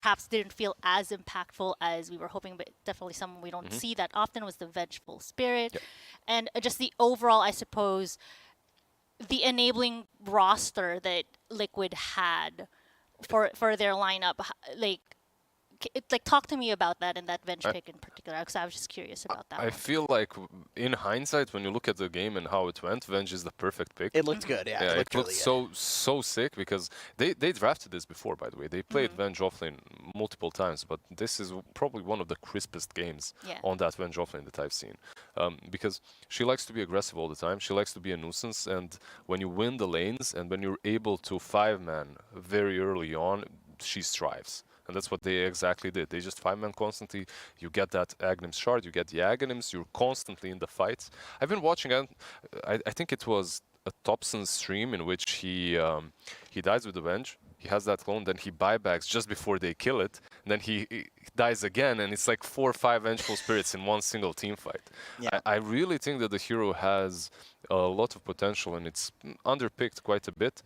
perhaps didn't feel as impactful as we were hoping, but definitely someone we don't see that often was the Vengeful Spirit. Yep. And just the overall, I suppose, the enabling roster that Liquid had for their lineup. Like talk to me about that and that Venge pick in particular, because I was just curious about that I one. feel like in hindsight, when you look at the game and how it went, Venge is the perfect pick. It looked good, yeah. Yeah, It looked really so sick because they drafted this before, by the way. They played Venge offlane multiple times, but this is probably one of the crispest games on that Venge offlane that I've seen. Because she likes to be aggressive all the time. She likes to be a nuisance, and when you win the lanes and when you're able to 5-man very early on, she strives. And that's what they exactly did. They just 5-man constantly. You get that Aghanims shard, you get the Aghanims, you're constantly in the fights. I've been watching, I think it was a Thompson stream in which he dies with the Venge. He has that clone, then he buybacks just before they kill it, and then he dies again, and it's like 4 or 5 Vengeful Spirits in one single team fight. Yeah. I really think that the hero has a lot of potential, and it's underpicked quite a bit.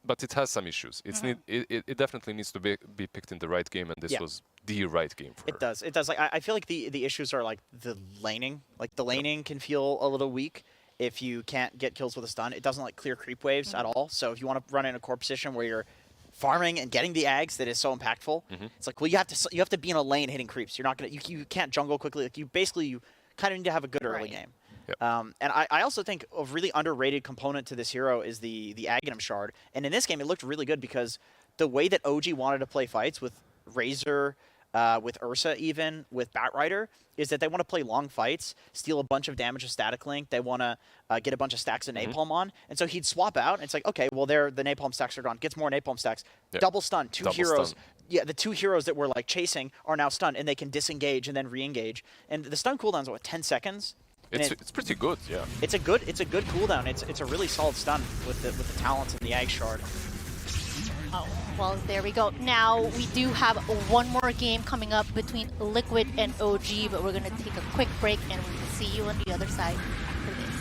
But it has some issues. It definitely needs to be picked in the right game, and this was the right game for her. It does. It does. Like I feel like the issues are like the laning. Like the laning can feel a little weak if you can't get kills with a stun. It doesn't like clear creep waves at all. So if you want to run in a core position where you're farming and getting the ags that is so impactful, it's like, well, you have to be in a lane hitting creeps. You're not gonna you can't jungle quickly. Like you kind of need to have a good early game. Yep. And I also think a really underrated component to this hero is the Aghanim shard. And in this game, it looked really good because the way that OG wanted to play fights with Razor, with Ursa even, with Batrider, is that they want to play long fights, steal a bunch of damage with Static Link. They want to get a bunch of stacks of Napalm on. And so he'd swap out, and it's like, okay, well, the Napalm stacks are gone. Gets more Napalm stacks. Double stun, two heroes. Yeah, the 2 heroes that were like chasing are now stunned, and they can disengage and then re-engage. And the stun cooldown's what, 10 seconds? It's pretty good, yeah. It's a good cooldown. It's a really solid stun with the talents and the Ag shard. Oh, well, there we go. Now we do have one more game coming up between Liquid and OG, but we're gonna take a quick break and we'll see you on the other side after this.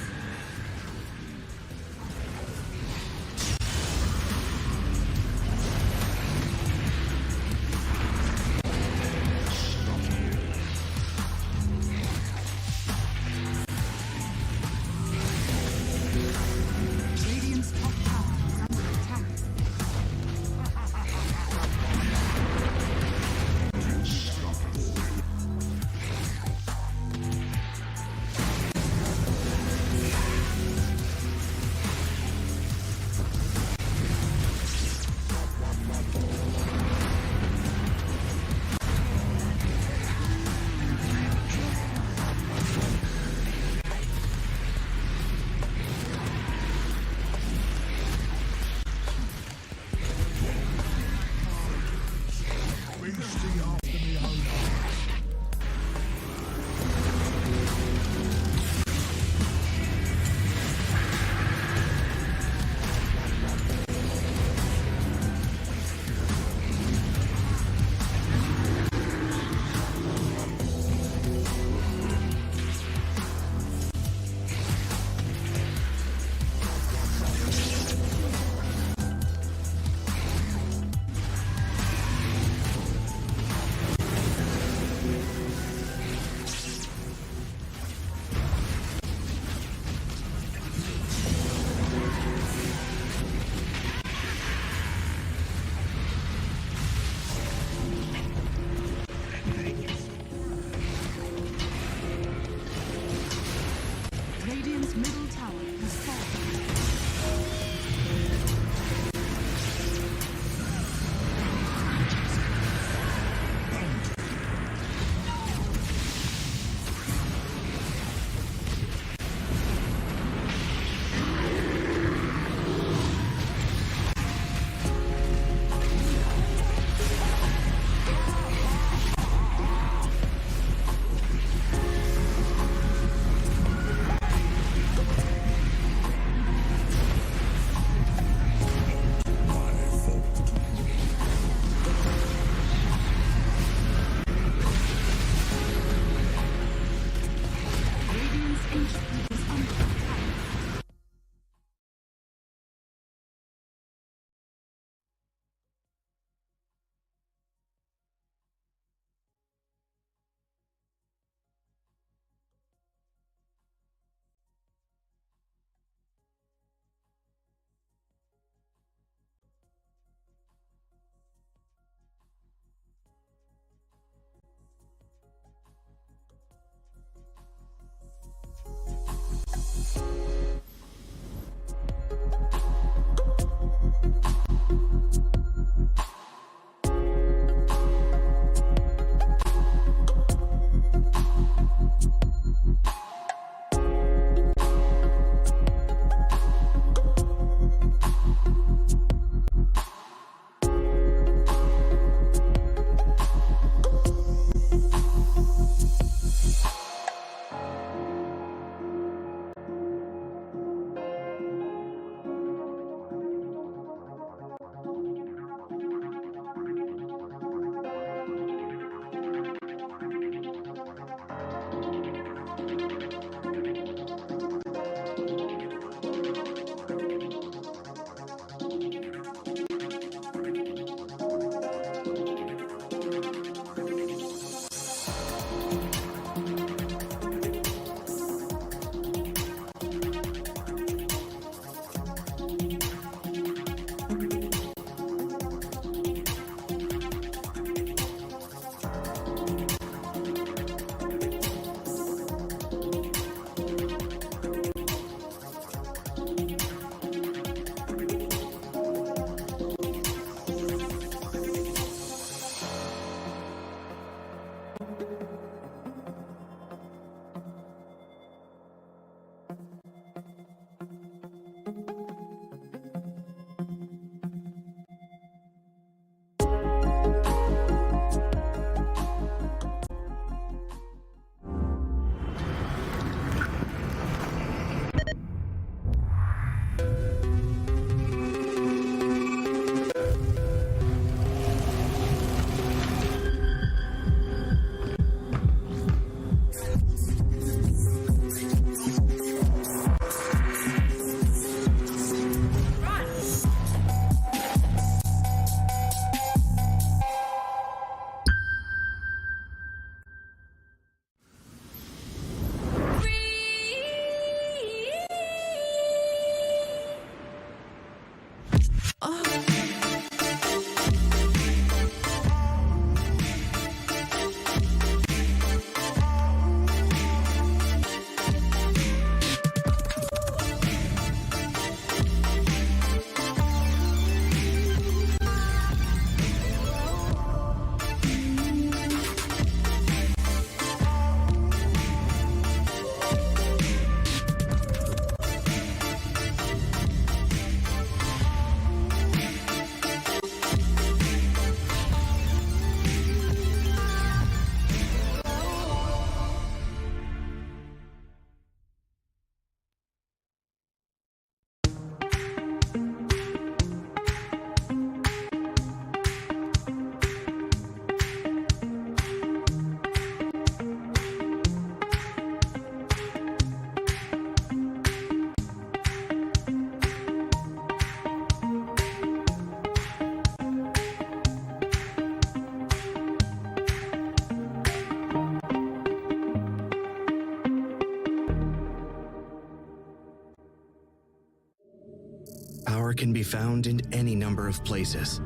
Power can be found in any number of places.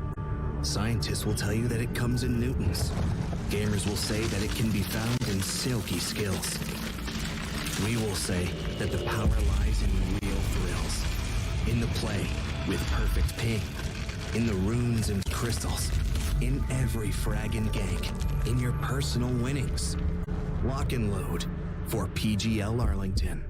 Scientists will tell you that it comes in newtons. Gamers will say that it can be found in silky skills. We will say that the power lies in real thrills. In the play with perfect ping. In the runes and crystals. In every frag and gank. In your personal winnings. Lock and load for PGL Arlington.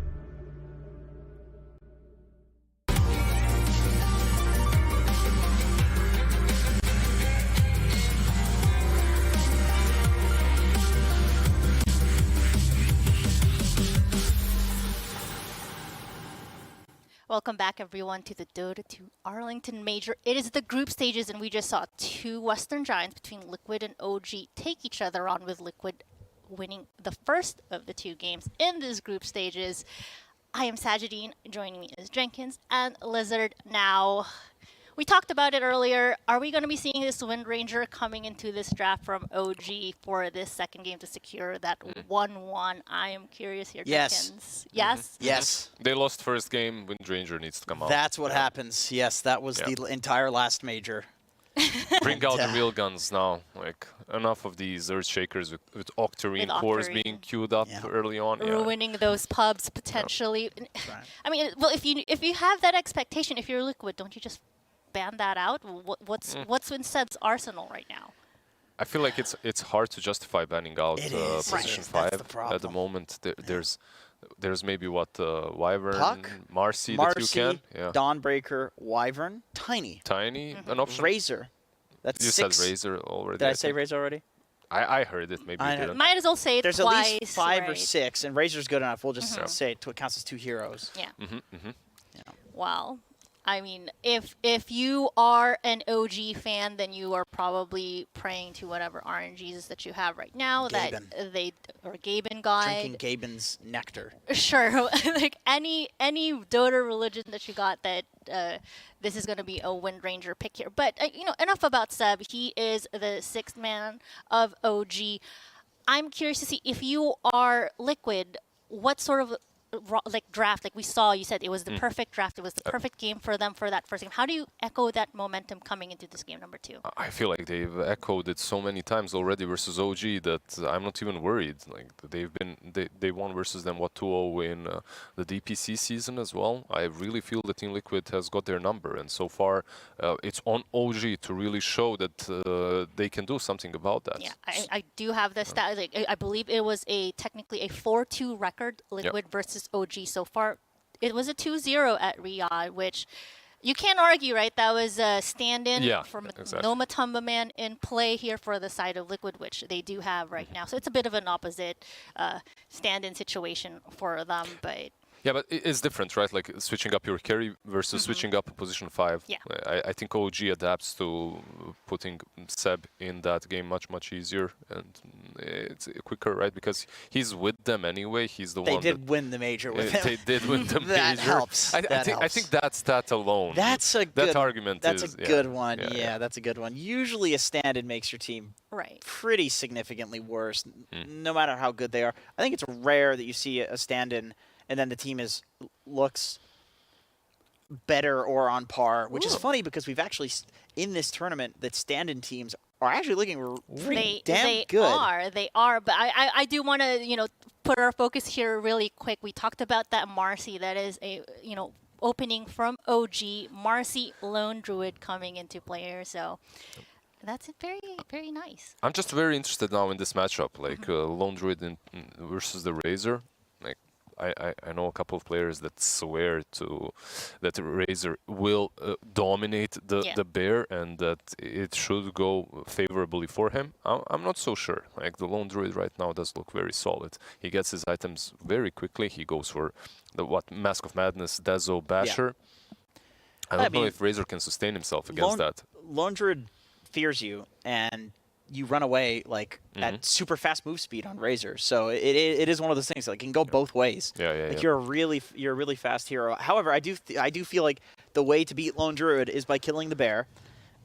Welcome back, everyone, to the Dota 2 Arlington Major. It is the group stages, and we just saw two Western Giants between Liquid and OG take each other on, with Liquid winning the first of the two games in this group stages. I am Sajidine, joining me is Jenkins and Lizard. Now, we talked about it earlier. Are we going to be seeing this Wind Ranger coming into this draft from OG for this second game to secure that 1-1? I am curious here, Yes. Jenkins. Yes? Yes. They lost first game. Wind Ranger needs to come out. That's what happens. Yes, that was the entire last major. Bring out the real guns now. Like, enough of these Earthshakers with Octarine cores being queued up early on. Ruining those pubs, potentially. Right. I mean, well, if you have that expectation, if you're Liquid, don't you just ban that out? What's in Seb's arsenal right now? I feel like it's hard to justify banning out position 5 at the moment. There's maybe Wyvern, Puck, Marcy that you can. Dawnbreaker, Wyvern, Tiny, an option. Razor. That's you 6. said Razor already. Did I say Razor already? I heard it. Maybe you didn't. Might as well say it There's twice. at least 5 or right? 6, and Razor's good enough. We'll just say it counts as 2 heroes. Yeah. Mm-hmm. Well, I mean, if you are an OG fan, then you are probably praying to whatever RNGs that you have right now. Gaben. That they or Gaben guide. Drinking Gaben's nectar. Sure, like any Dota religion that you got, that this is going to be a Wind Ranger pick here. But enough about Seb. He is the 6th man of OG. I'm curious to see, if you are Liquid, what sort of draft, like we saw, you said it was the perfect draft. It was the perfect game for them for that first game. How do you echo that momentum coming into this game number 2? I feel like they've echoed it so many times already versus OG that I'm not even worried. Like they won versus them 2-0 in the DPC season as well. I really feel that Team Liquid has got their number, and so far it's on OG to really show that they can do something about that. Yeah, I do have the stat. Like, I believe it was technically a 4-2 record, Liquid versus OG so far. It was a 2-0 at Riyadh, which you can't argue, right? That was a stand-in for no Matumba Man in play here for the side of Liquid, which they do have right now. So it's a bit of an opposite stand-in situation for them, but... Yeah, but it's different, right? Like switching up your carry versus switching up position 5. Yeah. I think OG adapts to putting Seb in that game much easier, and it's quicker, right? Because he's with them anyway. He's the one. They did win the major with him. They did win the major. That helps. I think that stat alone. That's a good. That argument. That's is, a good one. Yeah, that's a good one. Usually, a stand-in makes your team pretty significantly worse, no matter how good they are. I think it's rare that you see a stand-in and then the team looks better or on par, which is funny because we've actually, in this tournament, that stand-in teams are actually looking pretty damn good. They are, but I do want to, put our focus here really quick. We talked about that Marcy. That is a, opening from OG. Marcy Lone Druid coming into play here, so... That's very, very nice. I'm just very interested now in this matchup, like Lone Druid versus the Razor. Like, I know a couple of players that swear that Razor will dominate the bear and that it should go favorably for him. I'm not so sure. Like the Lone Druid right now does look very solid. He gets his items very quickly. He goes for the Mask of Madness, Dazzle, Basher. I don't know if Razor can sustain himself against that. Lone Druid fears you and you run away like at super fast move speed on Razor. So it is one of those things like it can go both ways. You're a really fast hero. However, I do feel like the way to beat Lone Druid is by killing the bear.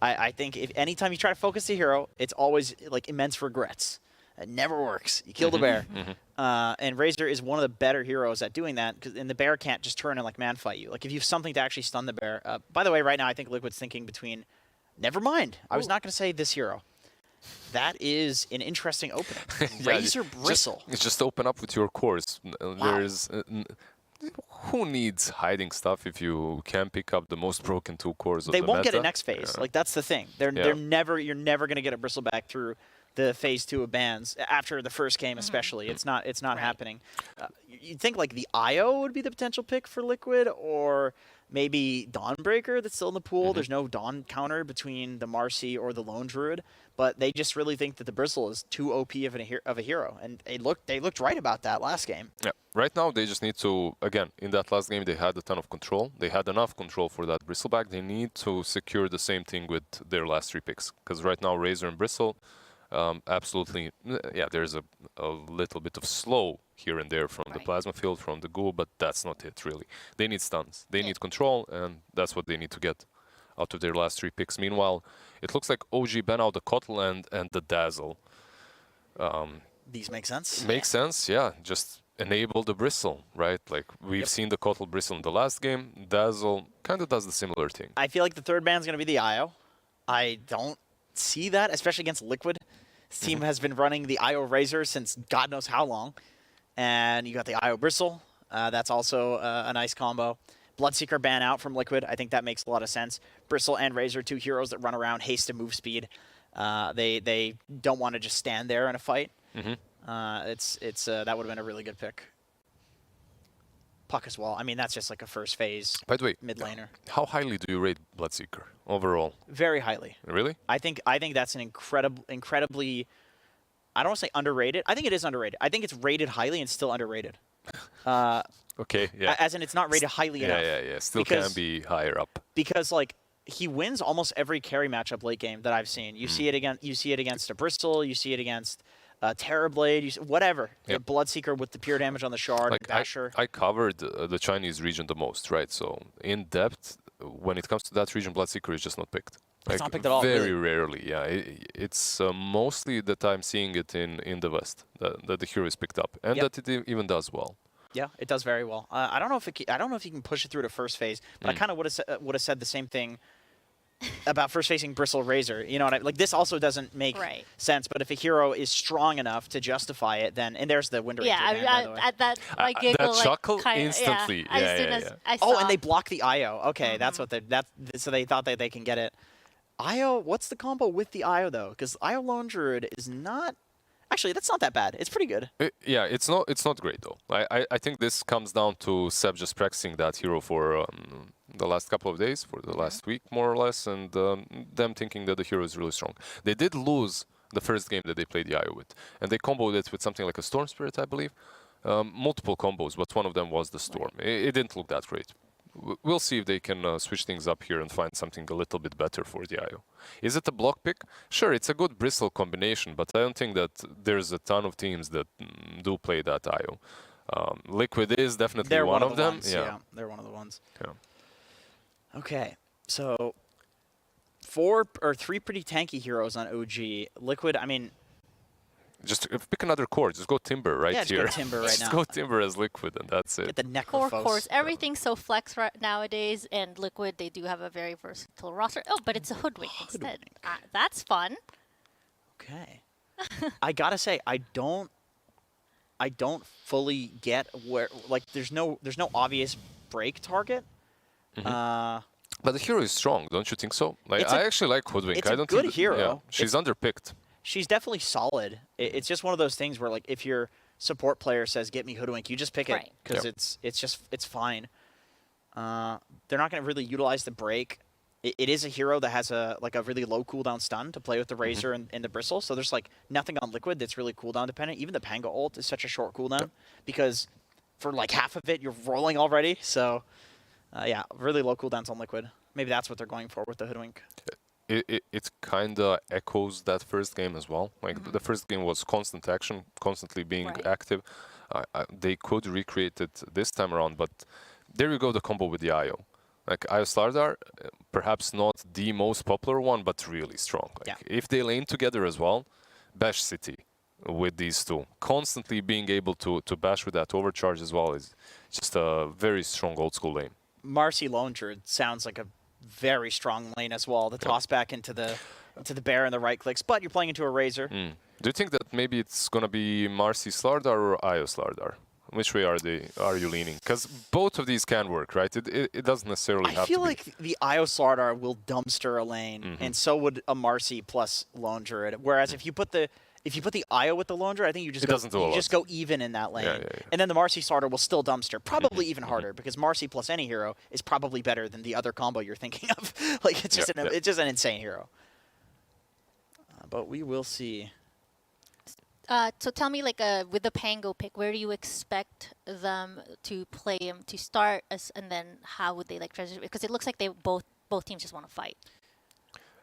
I think if anytime you try to focus the hero, it's always like immense regrets. It never works. You kill the bear. And Razor is one of the better heroes at doing that, and the bear can't just turn and like man fight you. Like if you have something to actually stun the bear. By the way, right now I think Liquid's thinking between. Never mind. I was not going to say this hero. That is an interesting opening. Razor Bristle. Just open up with your cores. There's who needs hiding stuff if you can pick up the most broken 2 cores of the meta? They won't get it next phase. Like that's the thing. You're never going to get a Bristleback through the phase 2 of bans after the first game, especially. It's not happening. You'd think like the IO would be the potential pick for Liquid, or maybe Dawnbreaker that's still in the pool. There's no Dawn counter between the Marcy or the Lone Druid, but they just really think that the Bristle is too OP of a hero, and they looked right about that last game. Yeah, right now they just need to, again, in that last game they had a ton of control. They had enough control for that Bristleback. They need to secure the same thing with their last 3 picks, because right now Razor and Bristle, absolutely, there's a little bit of slow here and there from the plasma field, from the ghoul, but that's not it really. They need stuns, they need control, and that's what they need to get out of their last 3 picks. Meanwhile, it looks like OG ban out the Kotl and the Dazzle. These make sense? Makes sense, yeah. Just enable the Bristle, right? Like we've seen the Kotl Bristle in the last game. Dazzle kind of does the similar thing. I feel like the third ban's going to be the IO. I don't see that, especially against Liquid. This team has been running the IO Razor since God knows how long. And you got the IO Bristle. That's also a nice combo. Bloodseeker ban out from Liquid. I think that makes a lot of sense. Bristle and Razor, 2 heroes that run around, haste and move speed. They don't want to just stand there in a fight. That would have been a really good pick. Puck as well. I mean, that's just like a first phase. By the way, mid laner. How highly do you rate Bloodseeker overall? Very highly. Really? I think that's an incredibly. I don't want to say underrated. I think it is underrated. I think it's rated highly and still underrated. Okay. Yeah. As in, it's not rated highly enough. Yeah. Still can be higher up. Because like he wins almost every carry matchup late game that I've seen. You see it against a Bristle. You see it against. Terrorblade, whatever. The Bloodseeker with the pure damage on the shard, like Basher. I covered the Chinese region the most, right? So in depth, when it comes to that region, Bloodseeker is just not picked. It's not picked at all. Very really? rarely, yeah. It's mostly that I'm seeing it in the West, that the hero is picked up, and that it even does well. Yeah, it does very well. I don't know if I don't know if you can push it through to first phase, but I kind of would have said the same thing about first facing Bristle Razor. You know what I like? This also doesn't make sense, but if a hero is strong enough to justify it, then and there's the Wind Ranger. Yeah, by the way. at that I giggle that chuckle kinda, instantly. Yeah, as soon as I saw. Oh, and they block the IO. Okay, that's what so they thought that they can get it. IO, what's the combo with the IO though? Because IO Lone Druid is not. Actually, that's not that bad. It's pretty good. Yeah, it's not great though. I think this comes down to Seb just practicing that hero for the last couple of days, for the last week more or less, and them thinking that the hero is really strong. They did lose the first game that they played the IO with, and they comboed it with something like a Storm Spirit, I believe. Multiple combos, but one of them was the Storm. It didn't look that great. We'll see if they can switch things up here and find something a little bit better for the IO. Is it a block pick? Sure, it's a good Bristle combination, but I don't think that there's a ton of teams that do play that IO. Liquid is definitely one of them. Ones. Yeah, they're one of the ones. Yeah. Okay, so 3 pretty tanky heroes on OG. Liquid, I mean... Just pick another core. Just go Timber right here. Yeah, just go Timber right now. Just go Timber as Liquid, and that's it. Get the Necrophos. Core cores. Everything's so flex nowadays, and Liquid, they do have a very versatile roster. Oh, but it's a Hoodwink instead. That's fun. Okay. I gotta say, I don't fully get where, like, there's no obvious break target. But the hero is strong, don't you think so? Like, I actually like Hoodwink. It's I a don't good think hero. Yeah, she's underpicked. She's definitely solid. It's just one of those things where, like, if your support player says, "Get me Hoodwink," you just pick it because it's fine. They're not going to really utilize the break. It is a hero that has a really low cooldown stun to play with the Razor and the Bristle. So there's like nothing on Liquid that's really cooldown dependent. Even the Pango ult is such a short cooldown because for like half of it you're rolling already. So yeah, really low cooldowns on Liquid. Maybe that's what they're going for with the Hoodwink. It kind of echoes that first game as well. Like the first game was constant action, constantly being active. They could recreate it this time around, but there you go, the combo with the IO. Like IO Slardar, perhaps not the most popular one, but really strong. Like if they lane together as well, Bash City with these two, constantly being able to bash with that overcharge as well is just a very strong old school lane. Marcy Lone Druid sounds like a very strong lane as well. The toss back into the bear and the right clicks, but you're playing into a Razor. Do you think that maybe it's gonna be Marcy Slardar or IO Slardar? Which way are you leaning? Because both of these can work, right? It doesn't necessarily have to be. I feel like the IO Slardar will dumpster a lane, and so would a Marcy plus Lone Druid. Whereas if you put the IO with the Lone Druid, I think you just go even in that lane. And then the Marcy Slardar will still dumpster, probably even harder, because Marcy plus any hero is probably better than the other combo you're thinking of. Like it's just an insane hero. But we will see. So tell me, like, with the Pango pick, where do you expect them to play him to start, and then how would they like transition? Because it looks like they both teams just want to fight.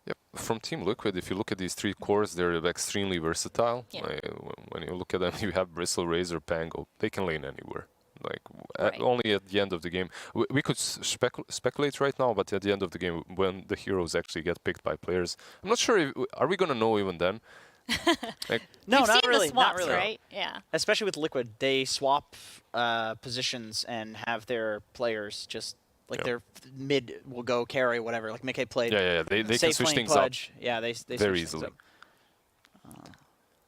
Yep. From Team Liquid, if you look at these three cores, they're extremely versatile. Yeah. Like, when you look at them, you have Bristle, Razor, Pango. They can lane anywhere. Like only at the end of the game, we could speculate right now, but at the end of the game, when the heroes actually get picked by players, I'm not sure. Are we gonna know even then? Like, no, We've not seen really. The swaps, not really. Right? Yeah. Especially with Liquid, they swap positions and have their players just like their mid will go carry whatever. Like Mickey played. Yeah. They can switch things Pudge. up. Yeah, they very switch easily. Things up.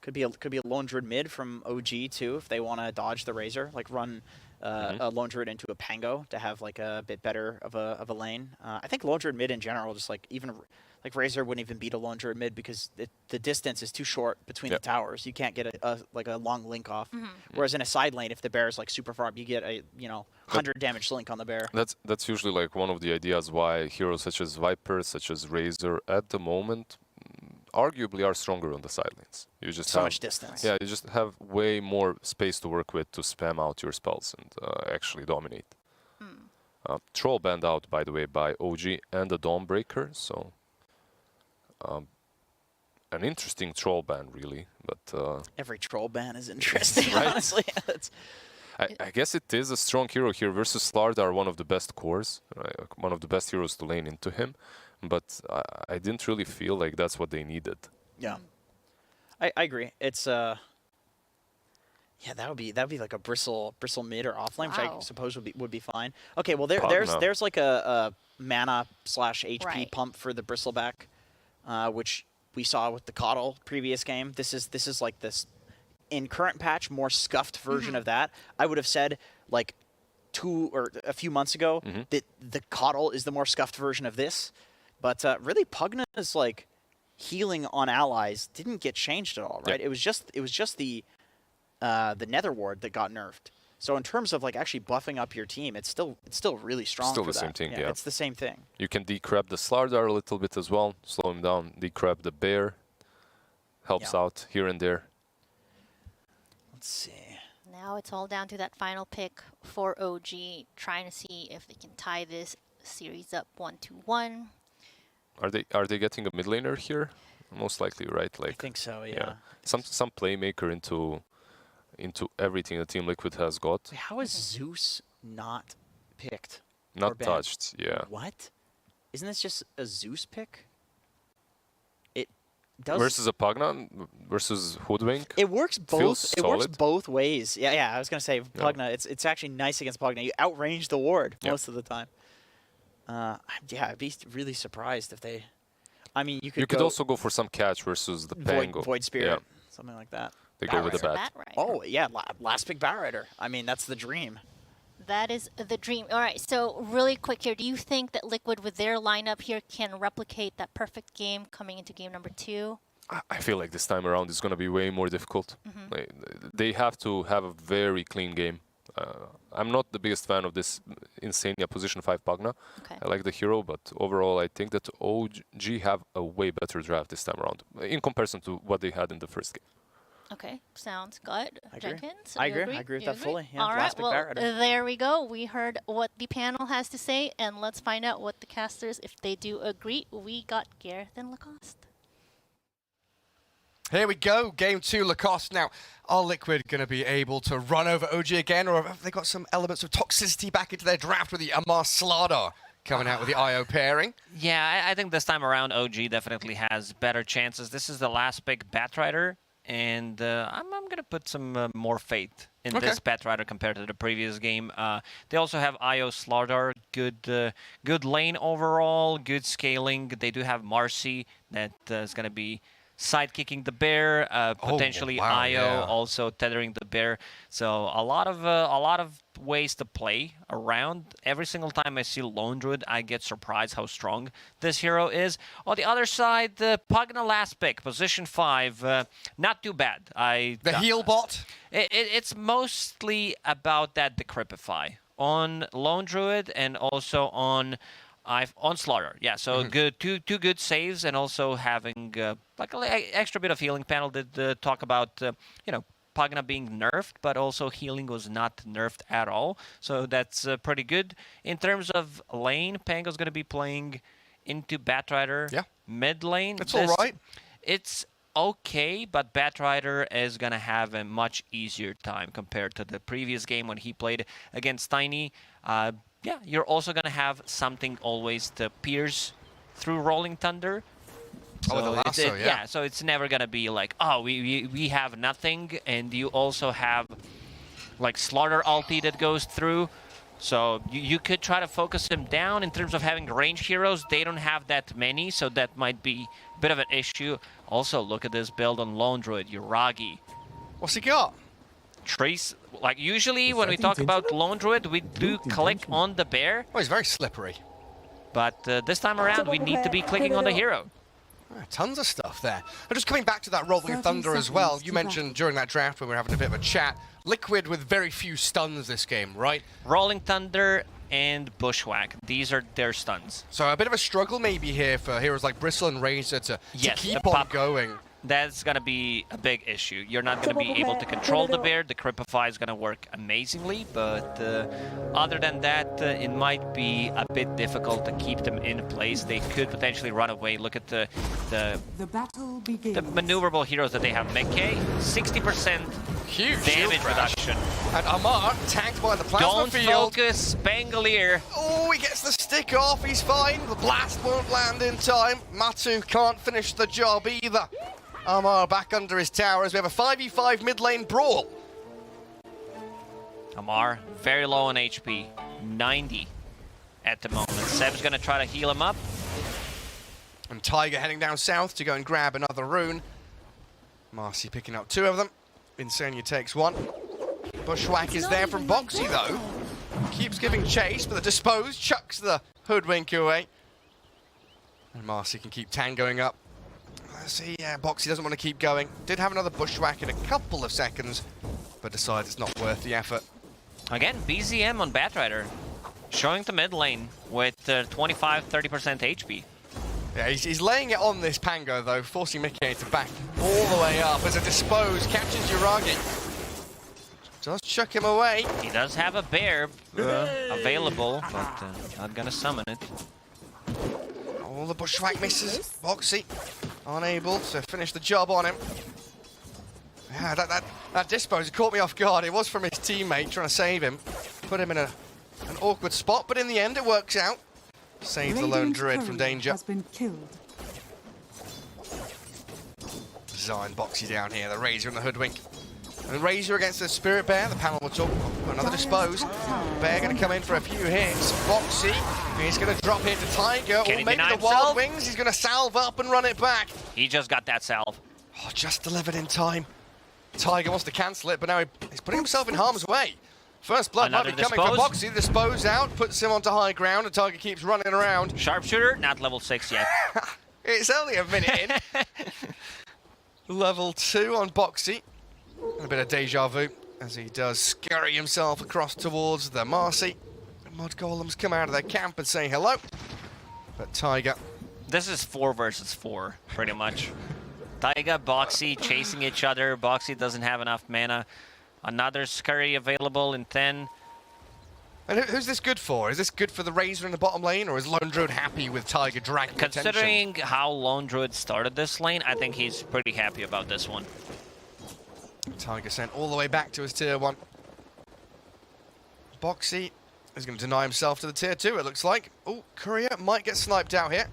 Could be a Lone Druid mid from OG too if they want to dodge the Razor, like run a Lone Druid into a Pango to have like a bit better of a lane. I think Lone Druid mid in general, just like even like Razor wouldn't even beat a Lone Druid mid because the distance is too short between the towers. You can't get a long link off. Whereas in a side lane, if the bear is like super far up, you get a 100 damage link on the bear. That's usually like one of the ideas why heroes such as Viper, such as Razor, at the moment, arguably are stronger on the side lanes. You just so have much distance. Yeah, you just have way more space to work with to spam out your spells and actually dominate. Troll banned out, by the way, by OG and the Dawnbreaker, so an interesting troll ban, really. But every troll ban is interesting, honestly. I guess it is a strong hero here versus Slardar, one of the best cores, right? One of the best heroes to lane into him. But I didn't really feel like that's what they needed. Yeah, I agree. It's Yeah, that'd be like a bristle mid or off lane, which I Wow. suppose would be fine. Okay, well Pugna. there's like a mana / HP Right. pump for the bristleback, which we saw with the Coddle previous game. This is like this in current patch more scuffed version of that. I would have said like a few months ago that the Coddle is the more scuffed version of this, but really Pugna's like healing on allies didn't get changed at all, right? Yep. It was just the Nether Ward that got nerfed. So in terms of like actually buffing up your team, it's still really strong. Still for the that. same thing, yeah. It's the same thing. You can decrab the Slardar a little bit as well, slow him down. Decrab the bear, helps out here and there. Let's see. Now it's all down to that final pick for OG, trying to see if they can tie this series up 1-1. Are they getting a mid laner here? Most likely, right? I Like think so. Yeah. some playmaker into everything that Team Liquid has got. Wait, how is Zeus not picked? or Not banned? touched, yeah. What? Isn't this just a Zeus pick? It does. Versus a Pugna versus Hoodwink. It works both. Feels It works solid. both ways. Yeah. I was gonna say Pugna. It's actually nice against Pugna. You outrange the ward most of the time. I'd be really surprised if they. I mean, you could. You could also go for some catch versus the Pango. Void Spirit, Yeah, something like that. they go with the Barret. bat. Bat Rider. Oh yeah, last pick Barrider. I mean, that's the dream. That is the dream. All right, so really quick here, do you think that Liquid with their lineup here can replicate that perfect game coming into game number 2? I feel like this time around it's going to be way more difficult. They have to have a very clean game. I'm not the biggest fan of this Insania position 5 Pugna. Okay. I like the hero, but overall I think that OG have a way better draft this time around in comparison to what they had in the first game. Okay, sounds good. I agree. Jenkins, I you agree. I agree with You that fully. Yeah, All right, last pick well, Barrider. there we go. We heard what the panel has to say, and let's find out what the casters, if they do agree. We got Gareth and Lacoste. Here we go, game 2, Lacoste. Now, are Liquid going to be able to run over OG again, or have they got some elements of toxicity back into their draft with the Amar Slardar coming out with the IO pairing? Yeah, I think this time around OG definitely has better chances. This is the last pick Batrider, and I'm going to put some more faith in this Batrider compared to the previous game. They also have IO Slardar, good lane overall, good scaling. They do have Marcy that is going to be sidekicking the bear, potentially wow, IO yeah. also tethering the bear. So a lot of ways to play around. Every single time I see Lone Druid, I get surprised how strong this hero is. On the other side, the Pugna last pick, position 5, not too bad. The heal bot? It's mostly about that Decrepify on Lone Druid and also on Slaughter. Yeah, so good, two good saves, and also having like an extra bit of healing. Panel did talk about Pugna being nerfed, but also healing was not nerfed at all. So that's pretty good. In terms of lane, Pango's going to be playing into Batrider mid lane. It's all right. It's okay, but Batrider is going to have a much easier time compared to the previous game when he played against Tiny. Yeah, you're also going to have something always to pierce through Rolling Thunder. Oh, the lasso, yeah, so it's never going to be like, oh, we have nothing, and you also have like Slaughter ulti that goes through. So you could try to focus him down in terms of having ranged heroes. They don't have that many, so that might be a bit of an issue. Also, look at this build on Lone Druid, Yuragi. What's he got? Trace, like usually when we talk about Lone Druid, we do click on the bear, Oh, he's very slippery. but this time around we need to be clicking on the hero. Tons of stuff there. And just coming back to that Rolling Thunder as well, you mentioned during that draft when we were having a bit of a chat, Liquid with very few stuns this game, right? Rolling Thunder and Bushwhack, these are their stuns. So a bit of a struggle maybe here for heroes like Bristle and Razor to keep on going. That's going to be a big issue. You're not going to be able to control the bear. The Cripify is going to work amazingly, but other than that, it might be a bit difficult to keep them in place. They could potentially run away. Look at the battle begins. The maneuverable heroes that they have. Mekkei, 60% Huge damage reduction. And Amar tagged by the plasma Don't field. focus, Spangolier. Oh, he gets the stick off. He's fine. The blast won't land in time. Matu can't finish the job either. Amar back under his tower as we have a 5v5 mid lane brawl. Amar, very low on HP, 90 at the moment. Seb's gonna try to heal him up. And Tiger heading down south to go and grab another rune. Marcy picking up 2 of them. Insania takes 1. Bushwhack is there from Boxy though. Keeps giving chase, but the Dispose chucks the Hoodwink away. And Marcy can keep tangoing up. Let's see, yeah, Boxy doesn't want to keep going. Did have another Bushwhack in a couple of seconds, but decides it's not worth the effort. Again, BZM on Batrider, showing the mid lane with 25-30% HP. Yeah, he's laying it on this Pango though, forcing Mickey to back all the way up as a Dispose catches Yuragi. Does chuck him away. He does have a bear available, but not gonna summon it. All the Bushwhack misses. Boxy unable to finish the job on him. Yeah, that Dispose caught me off guard. It was from his teammate trying to save him. Put him in an awkward spot, but in the end it works out. Saves the lone druid from danger. Has been killed. Zion Boxy down here, the Razor and the Hoodwink. And Razor against the Spirit Bear, the panel will talk. Another Dispose. Bear going to come in for a few hits. Boxy, he's going to drop here to Tiger. Can Or he maybe deny the Wild himself? Wings. He's going to salve up and run it back. He just got that salve. Oh, just delivered in time. Tiger wants to cancel it, but now he's putting himself in harm's way. First blood Another might be coming for Dispose. Boxy. Dispose out, puts him onto high ground, and Tiger keeps running around. Sharpshooter, not level 6 yet. It's only a minute in. Level 2 on Boxy. A bit of deja vu as he does scurry himself across towards the Marcy. Mud Golems come out of their camp and say hello. But Tiger... This is 4 versus 4, pretty much. Taiga, Boxy chasing each other. Boxy doesn't have enough mana. Another Scurry available in 10. And who's this good for? Is this good for the Razor in the bottom lane, or is Lone Druid happy with Tiger dragging attention? Considering how Lone Druid started this lane, I think he's pretty happy about this one. Tiger sent all the way back to his tier 1. Boxy is going to deny himself to the tier 2, it looks like. Oh, Courier might get sniped out here.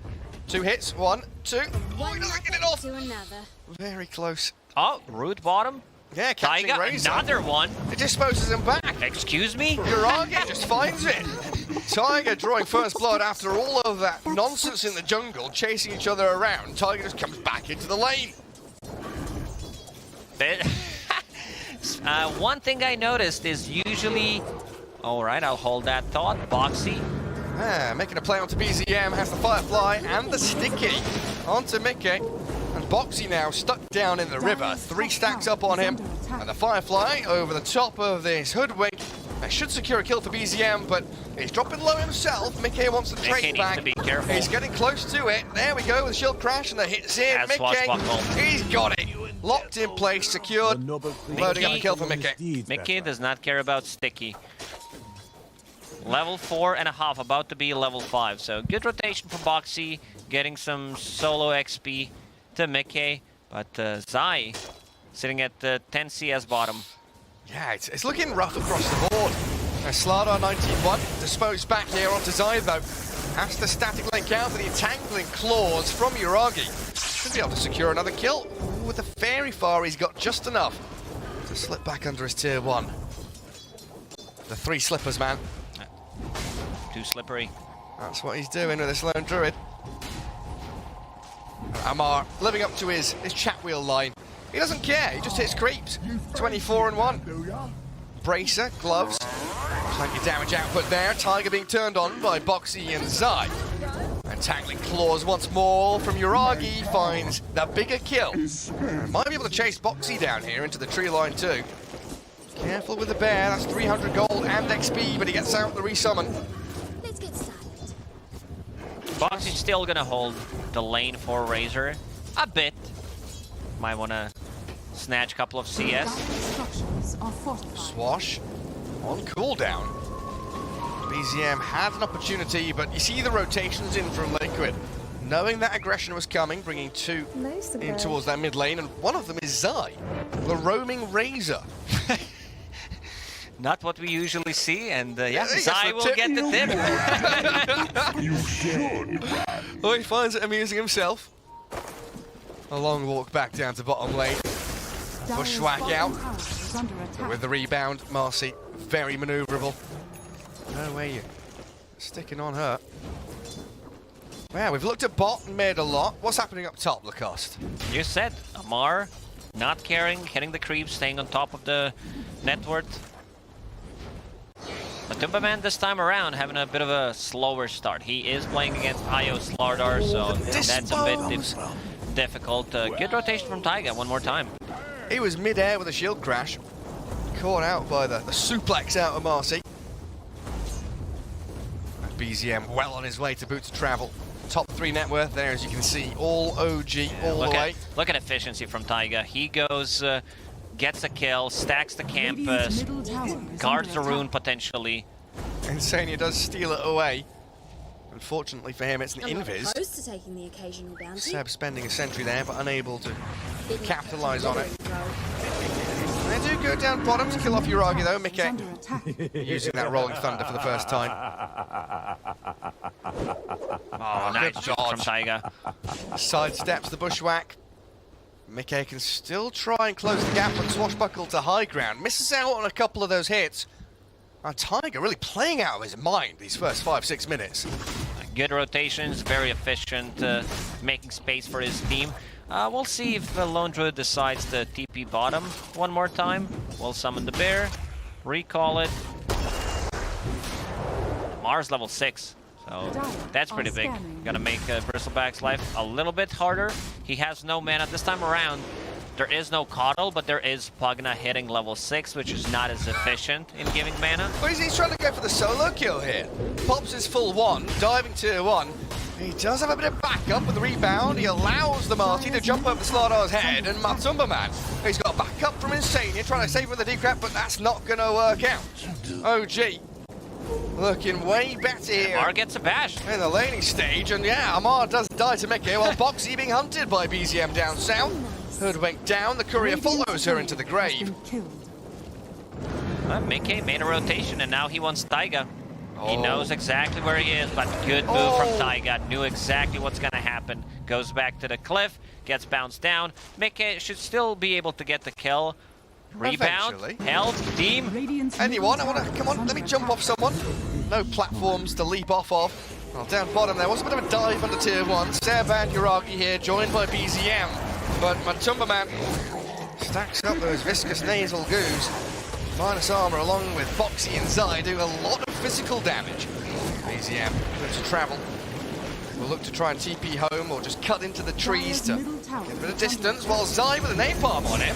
2 hits, 1, 2. Oh, he doesn't get it off. To another. Very close. Oh, root bottom. Yeah, catching Taiga, Razor. another one. It disposes him back. Excuse me? Yuragi just finds it. Tiger drawing first blood after all of that nonsense in the jungle, chasing each other around. Tiger just comes back into the lane. One thing I noticed is usually... Alright, I'll hold that thought. Boxy. Making a play onto BZM, has the Firefly and the Sticky onto Mickey. And Boxy now stuck down in the river. 3 stacks up on him. And the Firefly over the top of this Hoodwink. That should secure a kill for BZM, but he's dropping low himself. Mickey wants to trade back. Needs to be careful. He's getting close to it. There we go with Shield Crash and the hit's in. That's Mickey, swashbuckle. he's got it. Locked in place, secured. Loading up a kill for Mickey. Mickey does not care about Sticky. Level 4.5, about to be level 5. So good rotation for Boxy, getting some solo XP to Mickey. But Zai sitting at the 10 CS bottom. Yeah, it's looking rough across the board. Slardar 19-1, disposed back here onto Zai though. Has the static link out for the entangling claws from Yuragi. Should be able to secure another kill. Ooh, with the fairy fire, he's got just enough to slip back under his tier 1. The 3 slippers, man. Too slippery. That's what he's doing with this lone druid. Amar living up to his chat wheel line. He doesn't care, he just hits creeps. 24-1. Bracer, gloves. Plenty of damage output there. Tiger being turned on by Boxy and Zai. Entangling claws once more from Yuragi, finds the bigger kill. Might be able to chase Boxy down here into the tree line too. Careful with the bear, that's 300 gold and XP, but he gets out the resummon. Let's get silent. Boxy's still gonna hold the lane for Razor a bit. Might wanna snatch a couple of CS. Structures are fortified. Swash on cooldown. BZM had an opportunity, but you see the rotations in from Liquid. Knowing that aggression was coming, bringing 2 in towards that mid lane, and one of them is Zai, the roaming Razor. Not what we usually see, and yeah, he gets Zai the will tip. get the tip. You should. Oh, he finds it amusing himself. A long walk back down to bottom lane. Dire's Bushwhack bottom out. tower is under attack. With the rebound, Marcy very maneuverable. No way you're sticking on her. Yeah, we've looked at bot and mid a lot. What's happening up top, Lacoste? You said Amar not caring, hitting the creep, staying on top of the net worth. But Tumbaman this time around having a bit of a slower start. He is playing against IO Slardar, so that's a bit difficult. Good rotation from Taiga one more time. He was mid-air with a shield crash. Caught out by the suplex out of Marcy. BZM well on his way to boot to travel. Top 3 net worth there, as you can see. All OG, all the way. Look at efficiency from Taiga. He goes, gets a kill, stacks the campus, guards the rune potentially. Insania does steal it away. Unfortunately for him, it's an invis. Opposed to taking the occasional bounty. Seb spending a sentry there, but unable to capitalise on it. They do go down bottom to kill off Uragi though, Mickey. Using that Rolling Thunder for the first time. Oh, nice dodge from Taiga. Sidesteps the bushwhack. Mickey can still try and close the gap from Swashbuckle to high ground. Misses out on a couple of those hits. And Taiga really playing out of his mind these first 5-6 minutes. Good rotations, very efficient, making space for his team. We'll see if Lone Druid decides to TP bottom one more time. We'll summon the bear, recall it. Mars level 6, so that's pretty big. Gonna make Bristleback's life a little bit harder. He has no mana this time around. There is no Coddle, but there is Pugna hitting level 6, which is not as efficient in giving mana. Well, he's trying to go for the solo kill here. Pops his full 1, diving tier 1. He does have a bit of backup with the rebound. He allows the Marty to jump over Slardar's head, and Matumbaman, he's got backup from Insania, trying to save with the decrep, but that's not going to work out. OG looking way better here. Amar gets a bash in the laning stage, and yeah, Amar does die to Mickey, while Boxy being hunted by BZM down south. Hoodwink down, the courier follows her into the grave. Mickey made a rotation, and now he wants Taiga. He knows exactly where he is, but good move from Taiga. Knew exactly what's going to happen. Goes back to the cliff, gets bounced down. Mickey should still be able to get the kill. Rebound, health, team. Anyone? Come on, let me jump off someone. No platforms to leap off of. Well, down bottom there was a bit of a dive under tier 1. Seb and Uragi here, joined by BZM. But Matumbaman stacks up those viscous nasal goos. Minus armor along with Foxy and Zai doing a lot of physical damage. BZM looks to travel. Will look to try and TP home or just cut into the trees to get a bit of distance, while Zai with a napalm on him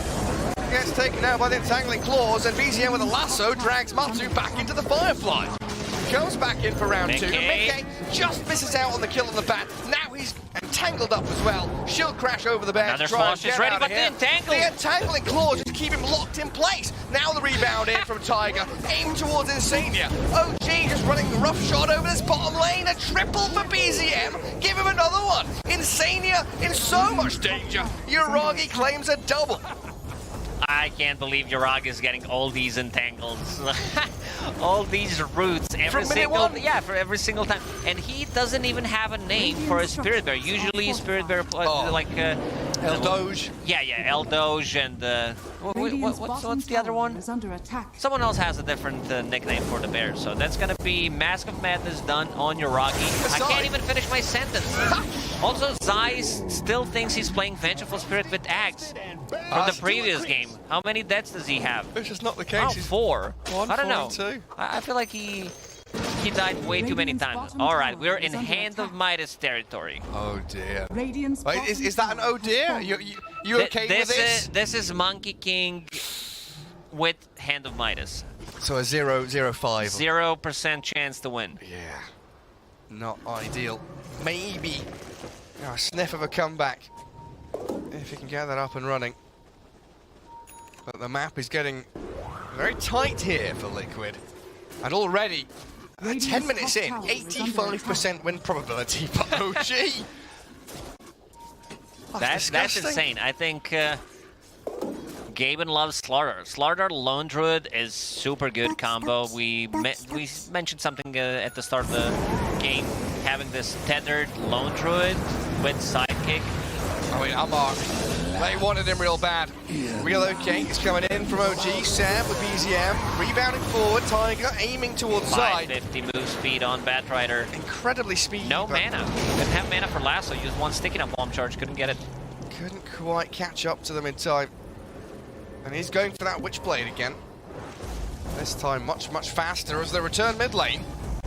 gets taken out by the entangling claws, and BZM with a lasso drags Matu back into the Firefly. Goes back in for round 2. Mickey just misses out on the kill on the bat. Now he's entangled up as well. Shield crash over the bear. Another flash is ready, but the entangling claws just keep him locked in place. Now the rebound in from Taiga. Aim towards Insania. OG just running the rough shot over this bottom lane. A triple for BZM. Give him another one. Insania in so much danger. Uragi claims a double. I can't believe Uragi is getting all these entangles. All these roots every single for every single time, and he doesn't even have a name for a Spirit Bear. Usually Spirit Bear like El Doge. Yeah, El Doge, and what's the other one? Someone else has a different nickname for the bear. So that's gonna be Mask of Madness done on Uragi. I can't even finish my sentence. Also, Zai still thinks he's playing Vengeful Spirit with Axe from the previous game. How many deaths does he have? This is not the case. Oh, 4. 1, I don't 4, know. and 2. I feel like he died way too many times. All right, we're in Hand of Midas territory. Oh dear. Wait, is that an oh dear? You okay with this? This is Monkey King with Hand of Midas. So a 0-0-5. 0% chance to win. Yeah. Not ideal. Maybe a sniff of a comeback if he can get that up and running. But the map is getting very tight here for Liquid. And already, 10 minutes in, 85% win probability for OG. That's insane. I think Gaben loves Slardar. Slardar Lone Druid is super good combo. We mentioned something at the start of the game, having this tethered Lone Druid with sidekick. Oh wait, Amar They wanted him real bad. Relocate is coming in from OG. Seb with BZM. Rebounding forward. Tiger aiming towards side. 550 move speed on Batrider. Incredibly speedy. No mana. Didn't have mana for lasso. Used one sticky up bomb charge. Couldn't get it. Couldn't quite catch up to them in time. And he's going for that Witchblade again. This time much, much faster as they return mid lane.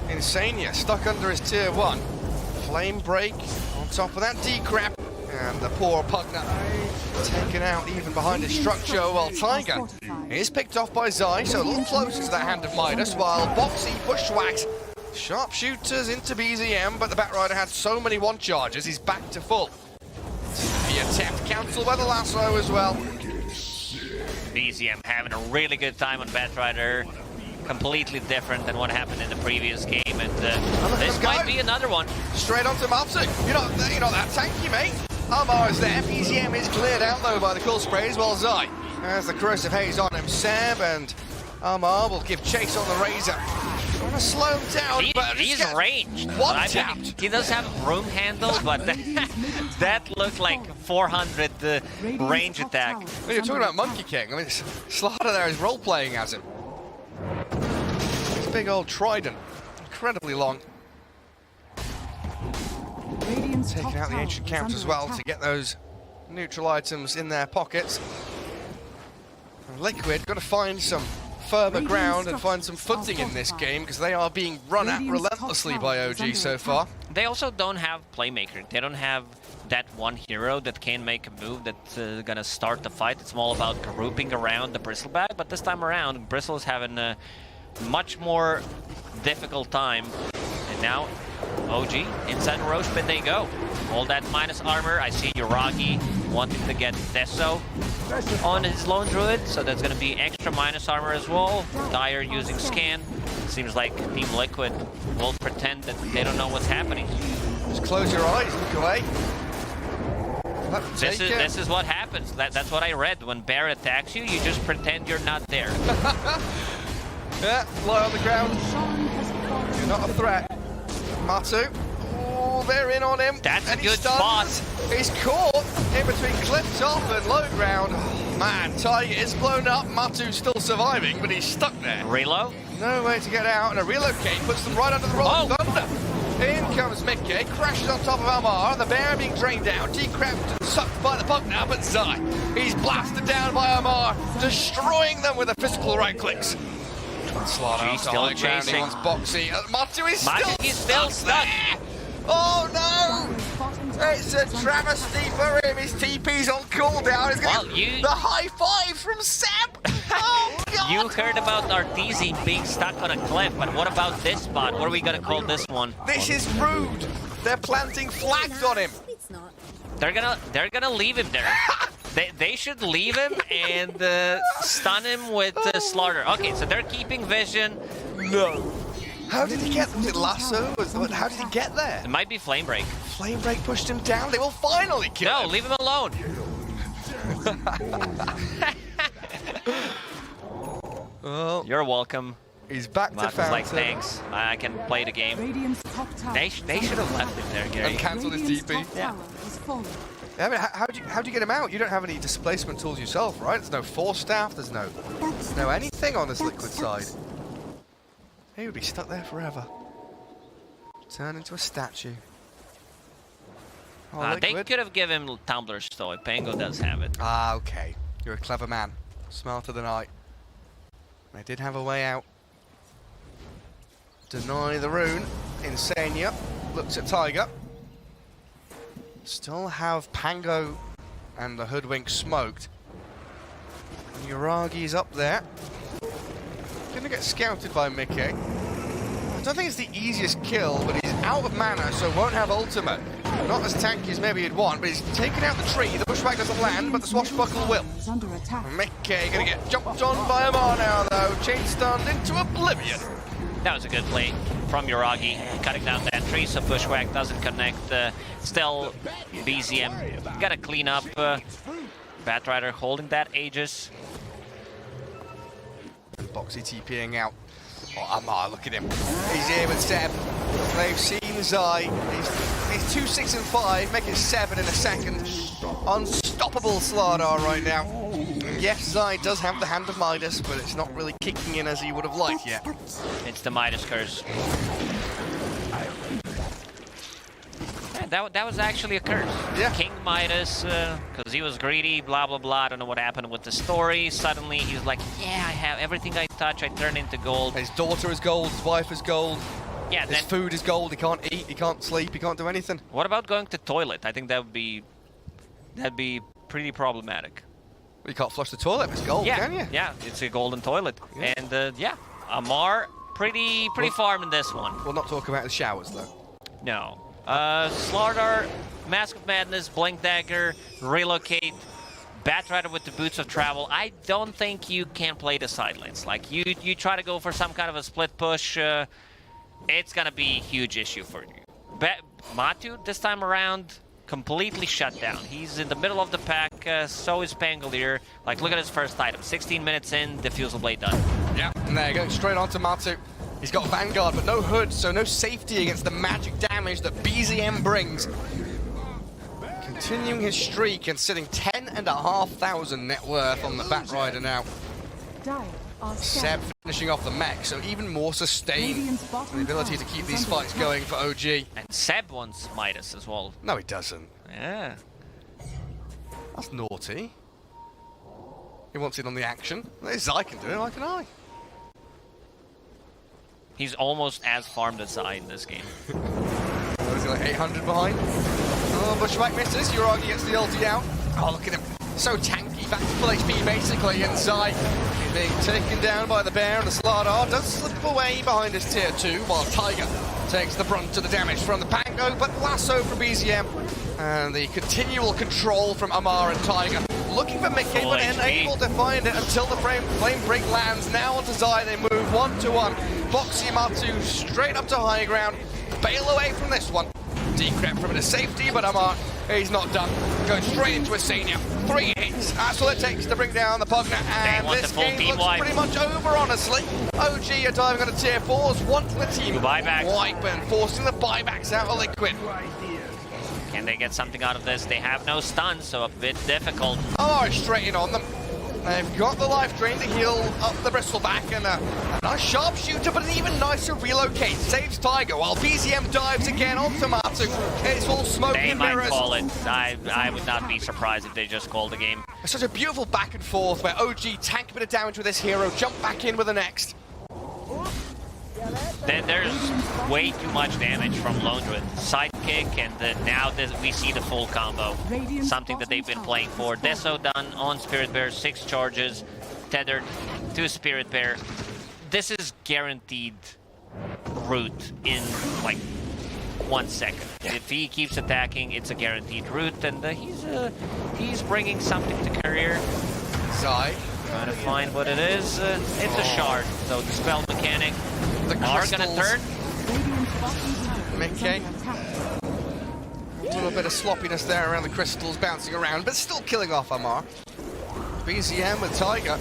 Insania stuck under his tier 1. Flame break on top of that D-crap. And the poor Pugner taken out even behind his structure, while Tiger is picked off by Zai, so a little closer to that hand of Midas, while Boxy bushwhacks sharpshooters into BZM, but the Batrider had so many one charges, he's back to full. The attempt cancelled by the lasso as well. BZM having a really good time on Batrider. Completely different than what happened in the previous game, and this might be another one. Straight onto Matu. You're not that tanky, mate. Amar is there. PGM is cleared out though by the cool sprays, while Zai has the corrosive haze on him. Seb and Amar will give chase on the Razor. Trying to slow him down, but he's ranged. He does have a broom handle, but that looked like 400 range attack. Well, you're talking about Monkey King. I mean, Slaughter there is role-playing as him. His big old trident, incredibly long. Taking out the ancient count as well to get those neutral items in their pockets. And Liquid got to find some firmer ground and find some footing in this game, because they are being run at relentlessly by OG so far. They also don't have playmaker. They don't have that one hero that can make a move that's gonna start the fight. It's all about grouping around the Bristleback, but this time around, Bristle is having a much more difficult time. And now, OG, inside the Roche Pit they go. All that minus armor. I see Yuragi wanting to get Deso on his Lone Druid, so that's going to be extra minus armor as well. Dire using Scan. Seems like Team Liquid will pretend that they don't know what's happening. Just close your eyes, look away. This is what happens. That's what I read. When Bear attacks you, you just pretend you're not there. Yeah, lie on the ground. You're not a threat. Matu. Oh, they're in on him. That's a good spot. spot. He's caught in between cliff top and low ground. Oh, man, Tiger is blown up. Matu's still surviving, but he's stuck there. Reload? No way to get out, and a relocate puts them right under the Rolling Thunder. In comes Mickey, crashes on top of Amar, the Bear being drained out, decrapped and sucked by the Pug now, but Zai, he's blasted down by Amar, destroying them with the physical right clicks. Slaughter still chasing. He wants Boxy. Matu is still stuck. Oh no! It's a travesty for him. His TP's on cooldown. He's getting the high five from Seb. Oh god! You heard about Arteezy being stuck on a cliff, but what about this spot? What are we gonna call this one? This is rude. They're planting flags on him. It's not. They're gonna leave him there. They should leave him and stun him with Slaughter. Okay, so they're keeping vision. No. How did he get? Was it lasso? How did he get there? It might be Flame Break. Flame Break pushed him down. They will finally kill him. No, leave him alone. Well, you're welcome. He's back to Fountain. Like, thanks. I can play the game. They should have left him there, Gary. And cancelled his TP. Yeah. I mean, how do you get him out? You don't have any displacement tools yourself, right? There's no force staff. There's no anything on this Liquid side. He would be stuck there forever. Turn into a statue. Oh, they could have given him Tumbler's toy. Pango does have it. Ah, okay. You're a clever man. Smarter than I. They did have a way out. Deny the rune. Insania looks at Tiger. Still have Pango and the Hoodwink smoked. Yuragi's up there. Gonna get scouted by Mickey. I don't think it's the easiest kill, but he's out of mana, so won't have ultimate. Not as tanky as maybe he'd want, but he's taken out the tree. The pushback doesn't land, but the swashbuckle will. Mickey gonna get jumped on by Amar now, though. Chain stunned into oblivion. That was a good play from Yuragi, cutting down that tree so Bushwhack doesn't connect. Still, BZM gotta clean up. Batrider holding that Aegis. Boxy TPing out. Oh, Amar, look at him. He's here with Seb. They've seen Zai. He's 2, 6, and 5, making 7 in a second. Unstoppable. unstoppable Slardar right now. Yes, Zai does have the Hand of Midas, but it's not really kicking in as he would have liked yet. It's the Midas curse. Yeah, that was actually a curse. Yeah. King Midas, because he was greedy, blah, blah, blah. I don't know what happened with the story. Suddenly he's like, yeah, I have everything I touch, I turn into gold. His daughter is gold, his wife is gold. Yeah, his food is gold, he can't eat, he can't sleep, he can't do anything. What about going to toilet? I think that'd be pretty problematic. You can't flush the toilet if it's gold, can you? Yeah, it's a golden toilet. Yeah. And yeah, Amar pretty farm in this one. We'll not talk about the showers though. No. Slardar, Mask of Madness, Blink Dagger, Relocate, Batrider with the Boots of Travel. I don't think you can play the side lanes. Like, you try to go for some kind of a split push, it's gonna be a huge issue for you. Matu, this time around, completely shut down. He's in the middle of the pack, so is Pangolier. Like, look at his first item. 16 minutes in, Diffusal Blade done. Yeah, and there, going straight on to Matu. He's got Vanguard, but no hood, so no safety against the magic damage that BZM brings. Continuing his streak and sitting 10,500 net worth on the Batrider now. Seb finishing off the mech, so even more sustained. The ability to keep these fights going for OG. And Seb wants Midas as well. No, he doesn't. Yeah. That's naughty. He wants it on the action. Zai can do it, why can I? He's almost as farmed as Zai in this game. What is he, like 800 behind? Oh, Bushwhack misses. Uragi gets the ulti out. Oh, look at him. So tanky, back to full HP basically, and Zai being taken down by the bear, and the Slardar does slip away behind his tier 2, while Tiger takes the brunt of the damage from the Pango, but lasso from BZM, and the continual control from Amar and Tiger. Looking for Mickey, but unable to find it until the flame break lands. Now onto Zai, they move 1-to-1. Boxy Matu straight up to high ground. Bail away from this one. Decrypt from it to safety, but Amar, he's not done. Going straight into a senior. 3 hits. That's all it takes to bring down the Pugner. And this game looks pretty much over, honestly. OG are diving on a tier 4s, wanting the team wipe and forcing the buybacks out of Liquid. Can they get something out of this? They have no stun, so a bit difficult. Oh, straight in on them. They've got the life drain to heal up the bristleback, and a nice sharpshooter, but an even nicer relocate. Saves Tiger, while BZM dives again onto Matu. It's all smoke and mirrors. They might call it. I would not be surprised if they just called the game. It's such a beautiful back and forth where OG tank a bit of damage with this hero, jump back in with the next. Then there's way too much damage from Lone Druid. Sidekick, and now we see the full combo. Something that they've been playing for. Deso done on Spirit Bear, 6 charges, tethered to Spirit Bear. This is guaranteed root in like 1 second. Yeah. If he keeps attacking, it's a guaranteed root, and he's bringing something to career. Zai. Trying to find what it is. It's a shard, so the spell mechanic. Are gonna turn. Mickey. A little bit of sloppiness there around the crystals, bouncing around, but still killing off Amar. BZM with Tiger.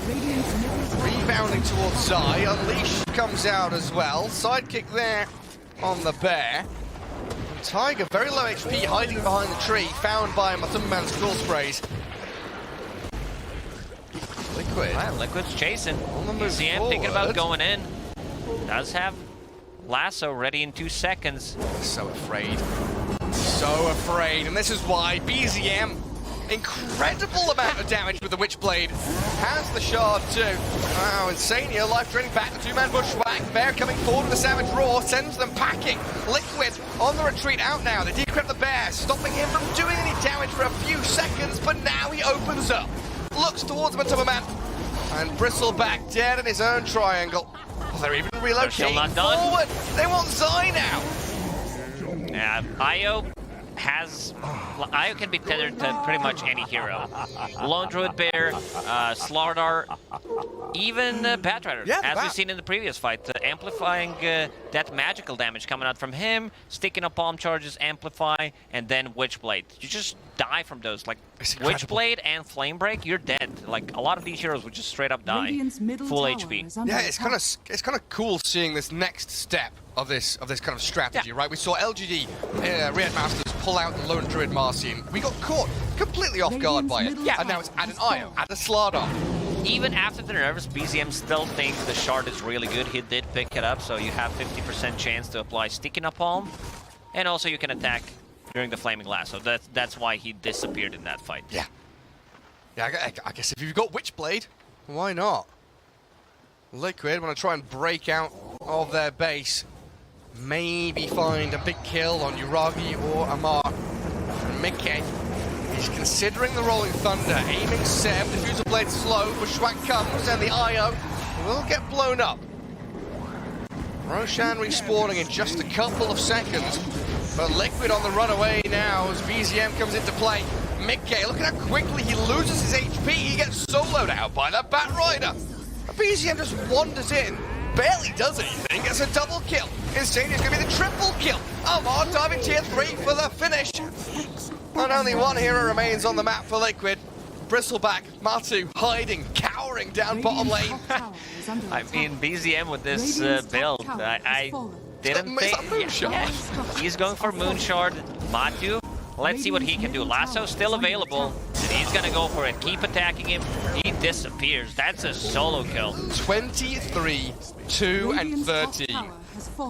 Rebounding towards Zai. Unleash comes out as well. Sidekick there on the bear. Tiger, very low HP, hiding behind the tree, found by Matumban's Skull Sprays. Liquid. Wow, Liquid's chasing. On the move BZM forward. thinking about going in. Does have lasso ready in 2 seconds. So afraid. So afraid. And this is why BZM, incredible amount of damage with the Witchblade, has the shard too. Wow, Insania, life draining back, the 2-man bushwhack. Bear coming forward with the Savage Roar, sends them packing. Liquid on the retreat out now. They decrypt the bear, stopping him from doing any damage for a few seconds, but now he opens up. Looks towards Matumban, and Bristleback dead in his own triangle. Oh, they're even relocating forward. They want Zai now. Yeah, Io can be tethered to pretty much any hero. Lone Druid Bear, Slardar, even Batrider, as we've seen in the previous fight, amplifying that magical damage coming out from him, sticking up palm charges, amplify, and then Witchblade. You just die from those. Like Witchblade and Flame Break, you're dead. Like a lot of these heroes would just straight up die. Full HP. Yeah, it's kind of cool seeing this next step of this kind of strategy, right? We saw LGD Red Masters pull out the Lone Druid Marcian. We got caught completely off guard by it. Yeah. And now it's add an IO, add a Slardar. Even after the nerfs, BZM still thinks the shard is really good. He did pick it up, so you have 50% chance to apply Sticky Napalm. And also you can attack during the Flaming Lasso. That's why he disappeared in that fight. Yeah. Yeah, I guess if you've got Witchblade, why not? Liquid want to try and break out of their base. Maybe find a big kill on Uragi or Amar. And Mickey is considering the Rolling Thunder, aiming Seb, Diffuser Blade slow, Bushwhack comes, and the IO will get blown up. Roshan respawning in just a couple of seconds, but Liquid on the runaway now as BZM comes into play. Mickey, look at how quickly he loses his HP, he gets soloed out by that Batrider. BZM just wanders in, barely does anything, gets a double kill. Instead, it's going to be the triple kill. Amar diving tier 3 for the finish. And only one hero remains on the map for Liquid. Bristleback, Matu hiding, cowering down bottom lane. I mean, BZM with this build, I didn't think... Moonshard. He's going for Moonshard. Matu, let's see what he can do. Lasso still available. He's gonna go for it. Keep attacking him. He disappears. That's a solo kill. 23, 2, and 30.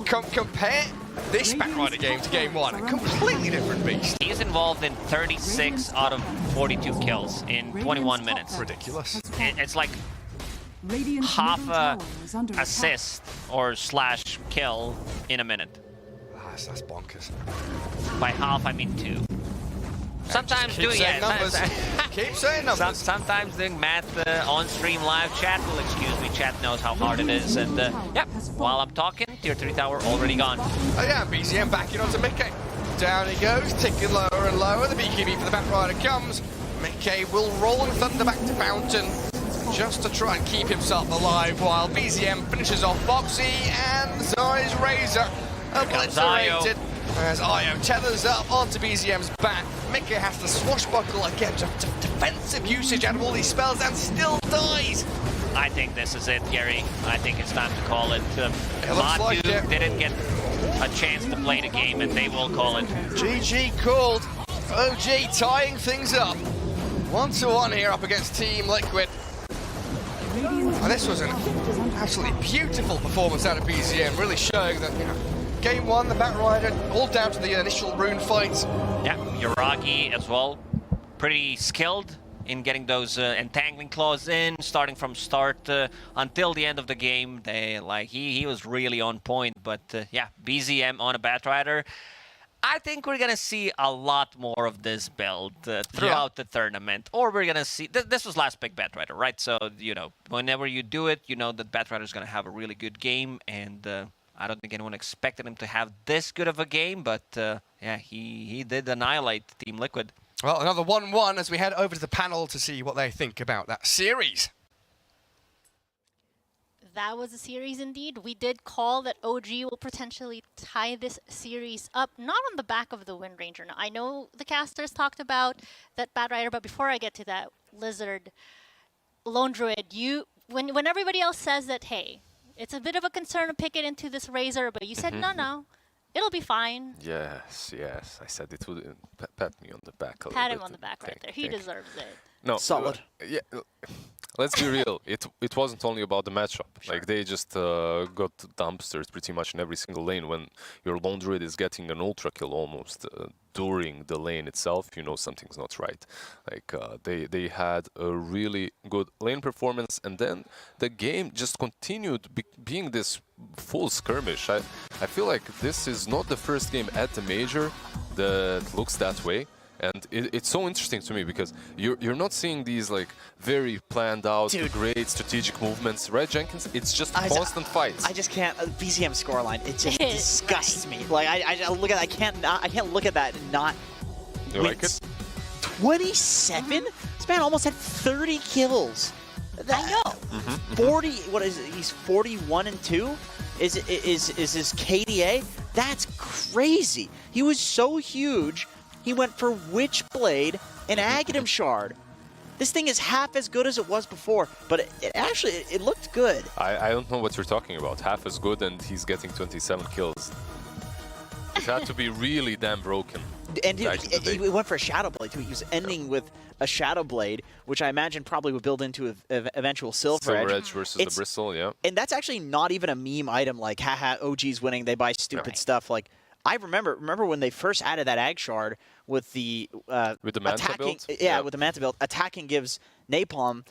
Compare this Batrider game to game 1. A completely different beast. He's involved in 36 out of 42 kills in 21 minutes. Ridiculous. It's like half a assist or slash kill in a minute. That's bonkers. By half, I mean 2. Sometimes Keep doing saying numbers. Keep saying numbers. Sometimes doing math on stream live. Chat will excuse me. Chat knows how hard it is. And yep, while I'm talking, tier 3 tower already gone. Oh yeah, BZM backing onto Mickey. Down he goes, ticking lower and lower. The BKB for the Batrider comes. Mickey will roll and thunder back to Fountain just to try and keep himself alive while BZM finishes off Foxy and Zai's Razor obliterated. As Io tethers up onto BZM's back, Mickey has to swashbuckle again, defensive usage out of all these spells and still dies. I think this is it, Gary. I think it's time to call it. Looks like it. Didn't get a chance to play the game, and they will call it. GG called. OG tying things up. 1-1 here up against Team Liquid. And this was an absolutely beautiful performance out of BZM, really showing that, you know, Game 1, the Batrider, all down to the initial rune fights. Yeah, Uragi as well. Pretty skilled in getting those entangling claws in, starting from start until the end of the game. He was really on point. But yeah, BZM on a Batrider. I think we're gonna see a lot more of this build throughout the tournament, or we're gonna see. This was last pick Batrider, right? So you know, whenever you do it, you know that Batrider is gonna have a really good game, and I don't think anyone expected him to have this good of a game, but yeah, he did annihilate Team Liquid. Well, another 1-1 as we head over to the panel to see what they think about that series. That was a series indeed. We did call that OG will potentially tie this series up, not on the back of the Wind Ranger. Now, I know the casters talked about that Batrider, but before I get to that, Lizard, Lone Druid, when everybody else says that, hey, it's a bit of a concern to pick it into this Razor, but you said, no, it'll be fine. Yes. I said it would pat me on the back a little bit. Pat him on the back right there. He deserves it. No, solid. Yeah, let's be real. It wasn't only about the matchup. Sure. Like they just got dumpsters pretty much in every single lane. When your Lone Druid is getting an ultra kill almost during the lane itself, you know something's not right. Like they had a really good lane performance, and then the game just continued being this full skirmish. I feel like this is not the first game at the major that looks that way. And it's so interesting to me because you're not seeing these like very planned out, great strategic movements, right, Jenkins? It's just constant fights. I just can't. BZM scoreline, it just disgusts me. Like I look at, I can't look at that and not. You like it? 27? This man almost had 30 kills. I know. 40. What is it? He's 41-2. Is his KDA? That's crazy. He was so huge. He went for Witchblade and Aghanim Shard. This thing is half as good as it was before, but it looked good. I don't know what you're talking about. Half as good, and he's getting 27 kills. It had to be really damn broken. And he went for a Shadow Blade, too. He was ending with a Shadow Blade, which I imagine probably would build into an eventual Silver Edge versus the Bristle, yeah. And that's actually not even a meme item like, haha, OG's winning, they buy stupid stuff. Like, I remember when they first added that Ag Shard with the Manta build? Yeah, with the Manta build. Attacking gives Napalm.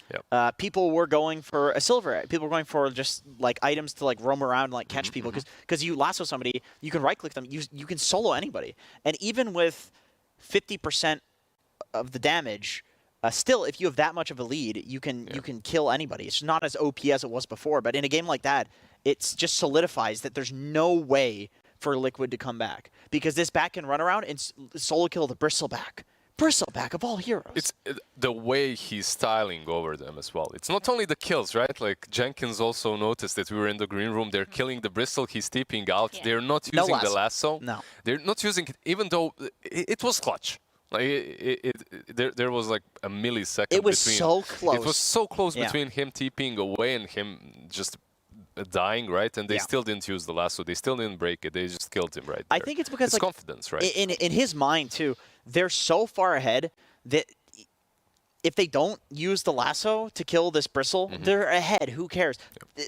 People were going for a Silver. People were going for just like items to like roam around and like catch people because you lasso somebody, you can right click them, you can solo anybody, and even with 50% of the damage. Still, if you have that much of a lead, you can kill anybody. It's not as OP as it was before, but in a game like that, it just solidifies that there's no way for Liquid to come back because this back can run around and solo kill the Bristleback. Bristleback of all heroes. It's the way he's styling over them as well. It's not only the kills, right? Like Jenkins also noticed that we were in the green room. They're killing the Bristle. He's TPing out. Yeah. They're not using the lasso. No. They're not using it, even though it was clutch. Like there was like a millisecond. It was between, so close. It was so close between him TPing away and him just dying, right? And they still didn't use the lasso. They still didn't break it. They just killed him right there. I think it's because it's like, confidence, right? In his mind too, they're so far ahead that if they don't use the lasso to kill this Bristle, they're ahead. Who cares?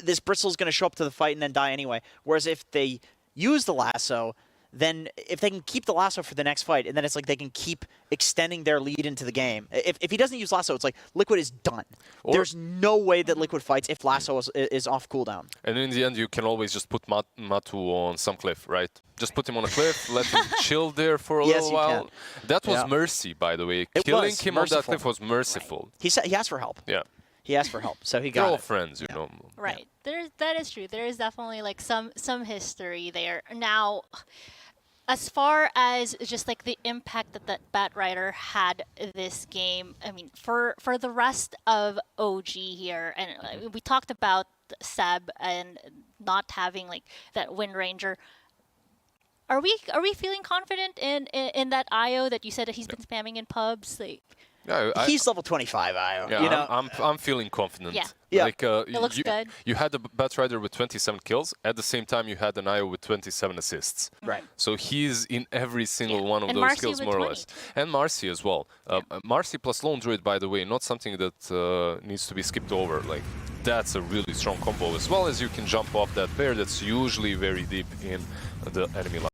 This Bristle's going to show up to the fight and then die anyway. Whereas if they use the lasso, then if they can keep the lasso for the next fight, and then it's like they can keep extending their lead into the game. If he doesn't use lasso, it's like Liquid is done. There's no way that Liquid fights if lasso is off cooldown. And in the end, you can always just put Matu on some cliff, right? Just put him on a cliff, let him chill there for a little while. That was mercy, by the way. Killing him on that cliff was merciful. Right. He asked for help. Yeah. He asked for help, so he got They're all it. friends, you know. Right. That is true. There is definitely like some history there. Now, as far as just like the impact that Batrider had this game, I mean, for the rest of OG here, and we talked about Seb and not having like that Wind Ranger. Are we feeling confident in that IO that you said that he's been spamming in pubs? Like, yeah, he's level 25 IO. Yeah, you know? I'm feeling confident. Yeah. Like, it looks good. You had a Batrider with 27 kills. At the same time, you had an IO with 27 assists. Right. So he's in every single one of and those Marcy skills, with more 20. or less. And Marcy as well. Marcy plus Lone Druid, by the way, not something that needs to be skipped over. Like, that's a really strong combo, as well as you can jump off that bear that's usually very deep in the enemy line.